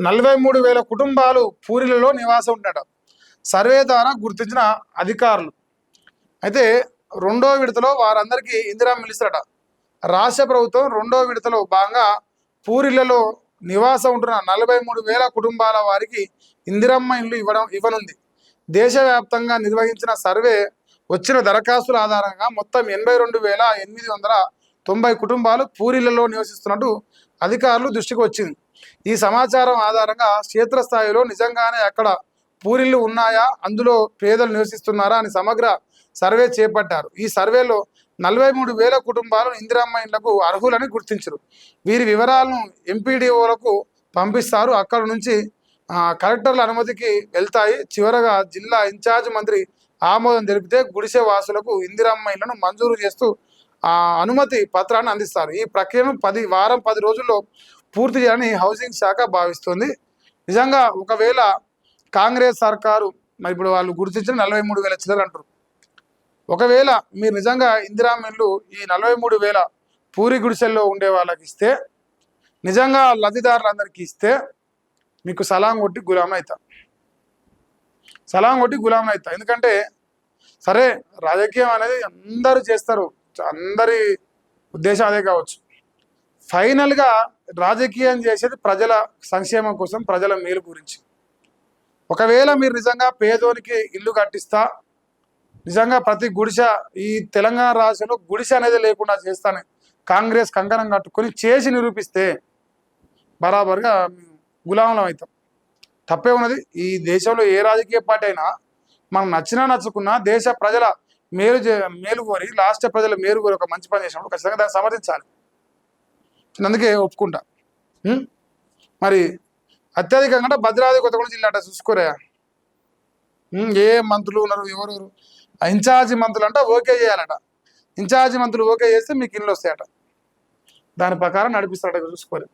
43,000 కుటుంబాలు పూరిలలో నివాసం ఉంటాడు సర్వే ద్వారా గుర్తించిన అధికారులు. అయితే రెండో విడతలో వారందరికీ ఇందిరమ్మ ఇల్లుస్తారట. రాష్ట్ర ప్రభుత్వం రెండో విడతలో భాగంగా పూరిలలో నివాసం ఉంటున్న 43,000 కుటుంబాల వారికి ఇందిరమ్మ ఇల్లు ఇవ్వనుంది. దేశవ్యాప్తంగా నిర్వహించిన సర్వే వచ్చిన దరఖాస్తుల ఆధారంగా మొత్తం 82,890 కుటుంబాలు పూరిలలో నివసిస్తున్నట్టు అధికారులు దృష్టికి వచ్చింది. ఈ సమాచారం ఆధారంగా క్షేత్రస్థాయిలో నిజంగానే అక్కడ పూరిళ్ళు ఉన్నాయా, అందులో పేదలు నివసిస్తున్నారా అని సమగ్ర సర్వే చేపట్టారు. ఈ సర్వేలో 43,000 కుటుంబాలు ఇందిరమ్మ ఇళ్లకు అర్హులని గుర్తించారు. వీరి వివరాలను ఎంపీడీఓలకు పంపిస్తారు. అక్కడ నుంచి కలెక్టర్ల అనుమతికి వెళ్తాయి. చివరగా జిల్లా ఇన్ఛార్జ్ మంత్రి ఆమోదం తెలిపితే గుడిసె వాసులకు ఇందిరమ్మ ఇళ్లను మంజూరు చేస్తూ అనుమతి పత్రాన్ని అందిస్తారు. ఈ ప్రక్రియను 10 రోజుల్లో పూర్తి చేయాలని హౌసింగ్ శాఖ భావిస్తుంది. నిజంగా ఒకవేళ కాంగ్రెస్ సర్కారు మరి ఇప్పుడు వాళ్ళు గుర్తించిన 43,000 చిల్లర అంటారు. ఒకవేళ మీరు నిజంగా ఇందిరమ్మ ఇల్లు ఈ 43,000 పూరి గుడిసెల్లో ఉండే వాళ్ళకి ఇస్తే, నిజంగా లబ్ధిదారులందరికీ ఇస్తే మీకు సలాం కొట్టి గులాం అవుతా. ఎందుకంటే సరే రాజకీయం అనేది అందరూ చేస్తారు, అందరి ఉద్దేశం అదే కావచ్చు. ఫైనల్గా రాజకీయం చేసేది ప్రజల సంక్షేమం కోసం, ప్రజల మేలు గురించి. ఒకవేళ మీరు నిజంగా పేదోనికి ఇల్లు కట్టిస్తా, నిజంగా ప్రతి గుడిసె ఈ తెలంగాణ రాష్ట్రంలో గుడిసె అనేది లేకుండా చేస్తాను కాంగ్రెస్ కంకణం కట్టుకొని చేసి నిరూపిస్తే బరాబర్గా గులాంలం అవుతాం. తప్పే ఉన్నది. ఈ దేశంలో ఏ రాజకీయ పార్టీ అయినా మనం నచ్చినా నచ్చుకున్నా దేశ ప్రజల మేలు కోరి, రాష్ట్ర ప్రజల మేలు కోరి ఒక మంచి పని చేసినప్పుడు ఖచ్చితంగా దాన్ని సమర్థించాలి. అందుకే ఒప్పుకుంటా. మరి అత్యధికంగా భద్రాద్రి కొత్తగూడెం జిల్లా అట చూసుకోరా, ఏ మంత్రులు ఉన్నారు, ఎవరెవరు ఇన్ఛార్జి మంత్రులు అంట ఓకే చేయాలట. ఇన్ఛార్జి మంత్రులు ఓకే చేస్తే మీకు ఇల్లు వస్తాయట. దాని ప్రకారం నడిపిస్తారట, చూసుకోరు.